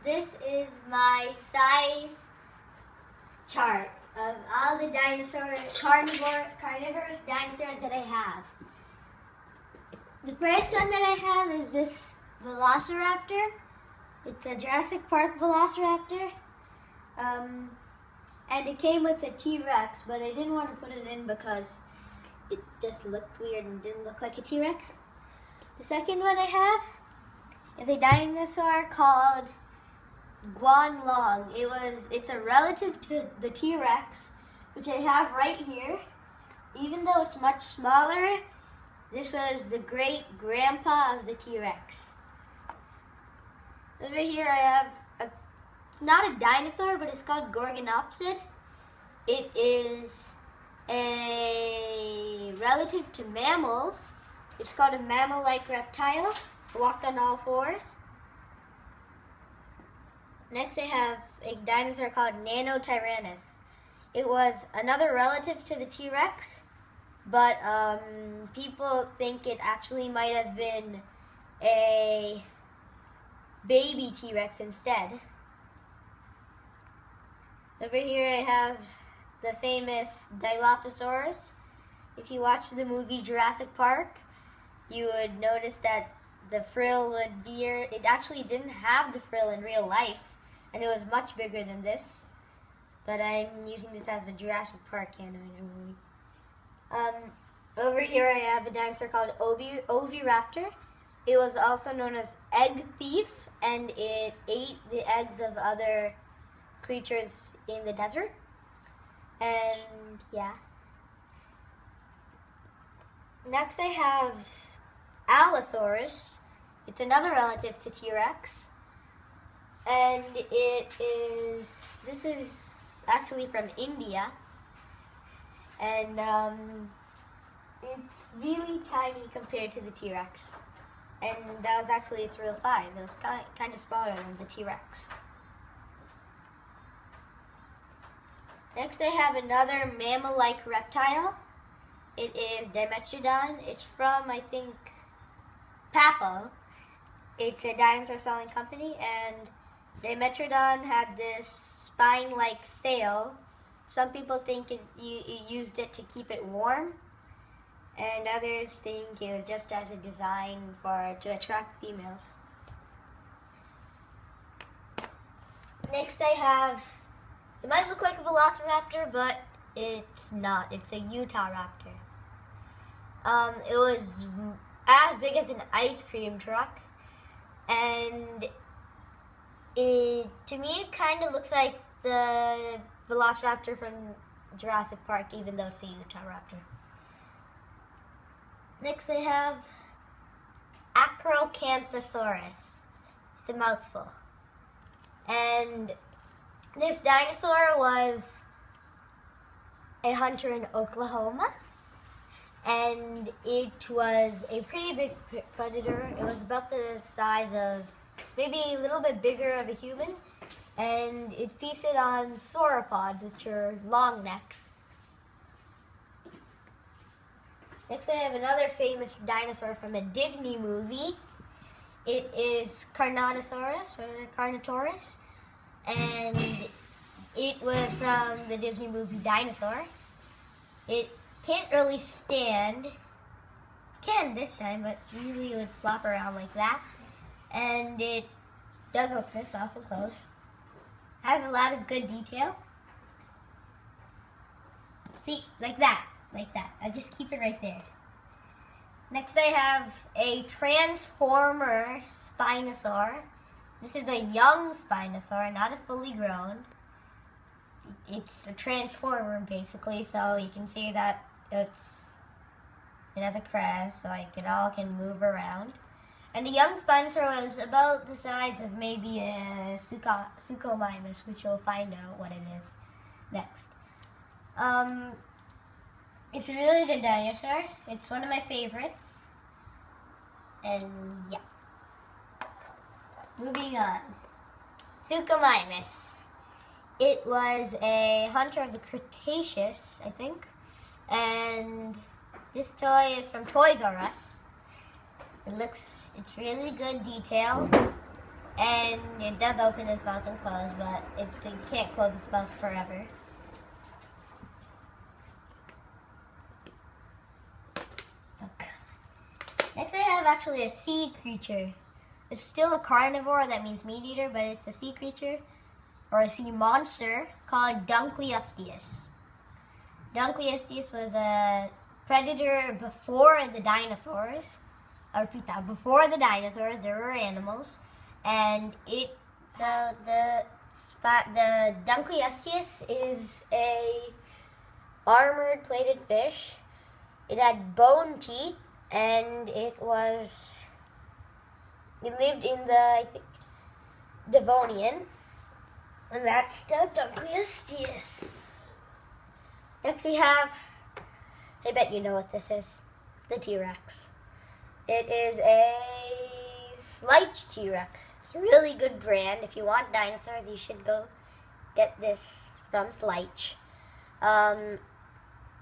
This is my size chart of all the carnivorous dinosaurs that I have. The first one that I have is this velociraptor. It's a Jurassic Park velociraptor. And it came with a T-Rex, but I didn't want to put it in because it just looked weird and didn't look like a T-Rex. The second one I have is a dinosaur called Guanlong. It's a relative to the T-Rex, which I have right here. Even though it's much smaller, this was the great-grandpa of the T-Rex. Over here I have it's not a dinosaur, but it's called Gorgonopsid. It is a relative to mammals. It's called a mammal-like reptile. It walked on all fours. Next I have a dinosaur called Nanotyrannus. It was another relative to the T-Rex, but people think it actually might have been a baby T-Rex instead. Over here I have the famous Dilophosaurus. If you watch the movie Jurassic Park, you would notice that the frill would be here. It actually didn't have the frill in real life, and it was much bigger than this. But I'm using this as the Jurassic Park animated movie. Over here I have a dinosaur called Oviraptor. It was also known as egg thief, and it ate the eggs of other creatures in the desert. And yeah. Next I have Allosaurus. It's another relative to T-Rex. And this is actually from India. And it's really tiny compared to the T-Rex. And that was actually its real size. It was kind of smaller than the T-Rex. Next I have another mammal-like reptile. It is Dimetrodon. It's from, I think, Papo. It's a dinosaur selling company, and Dimetrodon had this spine-like sail. Some people think it used it to keep it warm, and others think it was just as a design to attract females. Next I have, it might look like a velociraptor, but it's not. It's a Utah raptor. It was as big as an ice cream truck, and to me it kind of looks like the velociraptor from Jurassic Park, even though it's a Utah raptor. Next I have Acrocanthosaurus. It's a mouthful. And this dinosaur was a hunter in Oklahoma, and it was a pretty big predator. It was about the size of, maybe a little bit bigger of a human, and it feasted on sauropods, which are long necks. Next I have another famous dinosaur from a Disney movie. It is Carnotaurus, or Carnotaurus, and it was from the Disney movie Dinosaur. It can't really stand. Can this time, but usually it would flop around like that. And it does open its mouth and close. Has a lot of good detail. See, like that. I just keep it right there. Next I have a Transformer Spinosaur. This is a young Spinosaur, not a fully grown. It's a transformer basically, so you can see that it has a crest, so like it all can move around. And the young Spinosaur was about the size of maybe a Suchomimus, which you'll find out what it is next. It's a really good dinosaur. It's one of my favorites. And yeah. Moving on. Suchomimus. It was a hunter of the Cretaceous, I think. And this toy is from Toys R Us. It's really good detail. And it does open its mouth and close, but it can't close its mouth forever. Okay. Next I have actually a sea creature. It's still a carnivore, that means meat eater, but it's a sea creature or a sea monster called Dunkleosteus. Dunkleosteus was a predator before the dinosaurs. I repeat that, before the dinosaurs there were animals, and the Dunkleosteus is a armored plated fish. It had bone teeth, and it lived in the, I think, Devonian, and that's the Dunkleosteus. Next we have, I bet you know what this is, the T-Rex. It is a Slice T-Rex. It's a really good brand. If you want dinosaurs, you should go get this from Slice.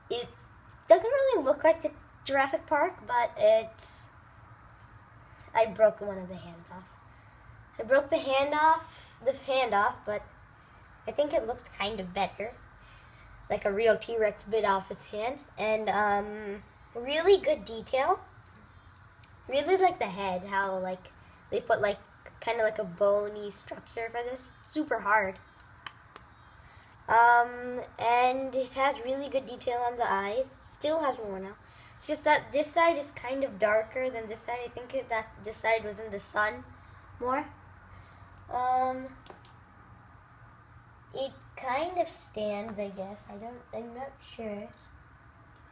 It doesn't really look like the Jurassic Park, but I broke one of the hands off. I broke the hand off, but I think it looked kind of better. Like a real T-Rex bit off its hand. And really good detail. Really like the head, how like they put like kind of like a bony structure for this. Super hard. And it has really good detail on the eyes. Still has more now. It's just that this side is kind of darker than this side. I think that this side was in the sun more. It kind of stands, I guess. I'm not sure.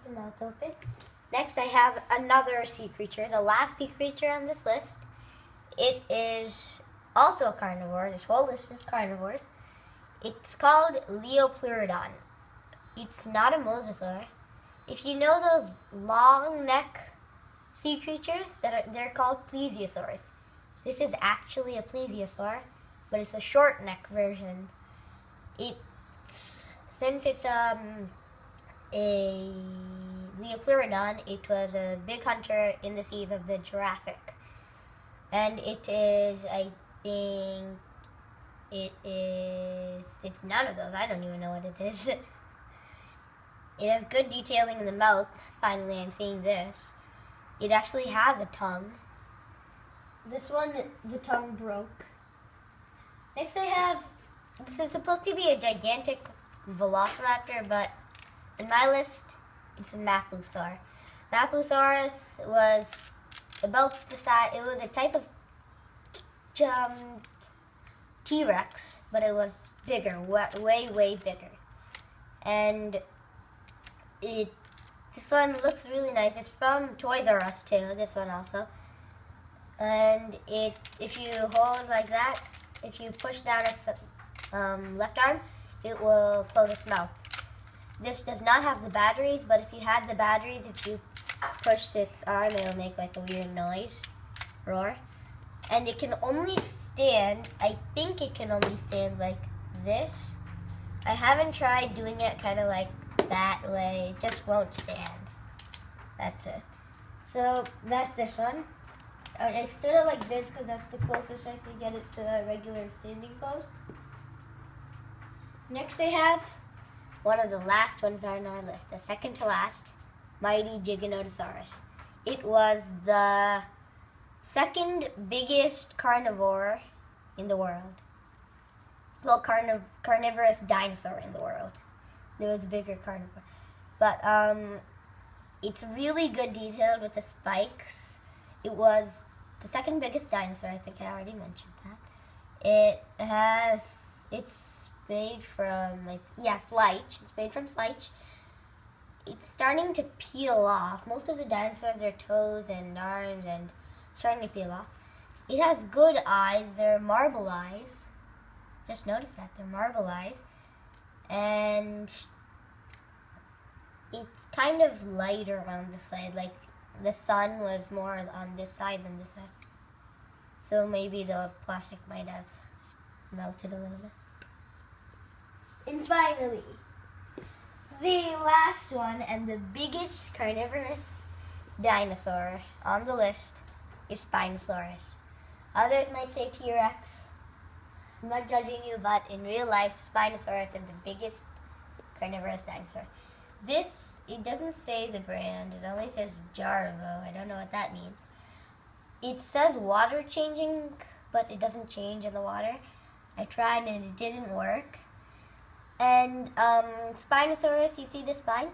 His mouth open. Next, I have another sea creature, the last sea creature on this list. It is also a carnivore. This whole list is carnivores. It's called Leopleurodon. It's not a mosasaur. If you know those long neck sea creatures, they're called plesiosaurs. This is actually a plesiosaur, but it's a short neck version. Since it's a Leopleurodon, it was a big hunter in the seas of the Jurassic. And it is, I think, it's none of those. I don't even know what it is. It has good detailing in the mouth. Finally, I'm seeing this. It actually has a tongue. This one, the tongue broke. Next I have, this is supposed to be a gigantic velociraptor, but in my list, it's a Maplosaur. Maplosaurus was about the size, it was a type of T-Rex, but it was bigger, way, way bigger. And this one looks really nice. It's from Toys R Us too, this one also. And if you hold like that, if you push down its left arm, it will close its mouth. This does not have the batteries, but if you had the batteries, if you pushed its arm, it'll make like a weird noise, roar. And it can only stand, I think it can only stand like this. I haven't tried doing it kind of like that way. It just won't stand. That's it. So that's this one. I stood it like this because that's the closest I could get it to a regular standing pose. Next I have one of the last ones on our list, the second to last, Mighty Giganotosaurus. It was the second biggest carnivore in the world. Well, carnivorous dinosaur in the world. There was a bigger carnivore. But it's really good detailed with the spikes. It was the second biggest dinosaur, I think I already mentioned that. It's made from, Slice. It's made from Slice. It's starting to peel off. Most of the dinosaurs, their toes and arms, and starting to peel off. It has good eyes. They're marble eyes. Just notice that. They're marble eyes. And it's kind of lighter on the side. Like, the sun was more on this side than this side. So maybe the plastic might have melted a little bit. And finally, the last one and the biggest carnivorous dinosaur on the list is Spinosaurus. Others might say T-Rex. I'm not judging you, but in real life, Spinosaurus is the biggest carnivorous dinosaur. This, it doesn't say the brand. It only says Jarvo. I don't know what that means. It says water changing, but it doesn't change in the water. I tried and it didn't work. And Spinosaurus, you see the spine?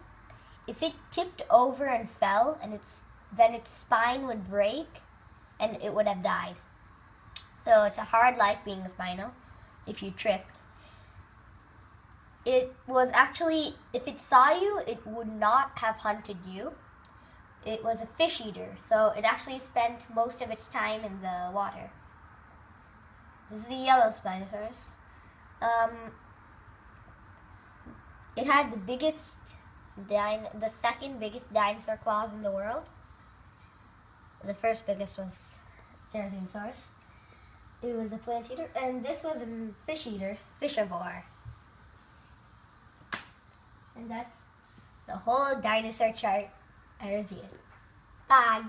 If it tipped over and fell, and then its spine would break, and it would have died. So it's a hard life being a Spino if you tripped. It was actually, if it saw you, it would not have hunted you. It was a fish eater, so it actually spent most of its time in the water. This is the yellow Spinosaurus. It had the second biggest dinosaur claws in the world. The first biggest was Pterosaurus. It was a plant eater, and this was a fish eater, fishivore. And that's the whole dinosaur chart I reviewed. Bye!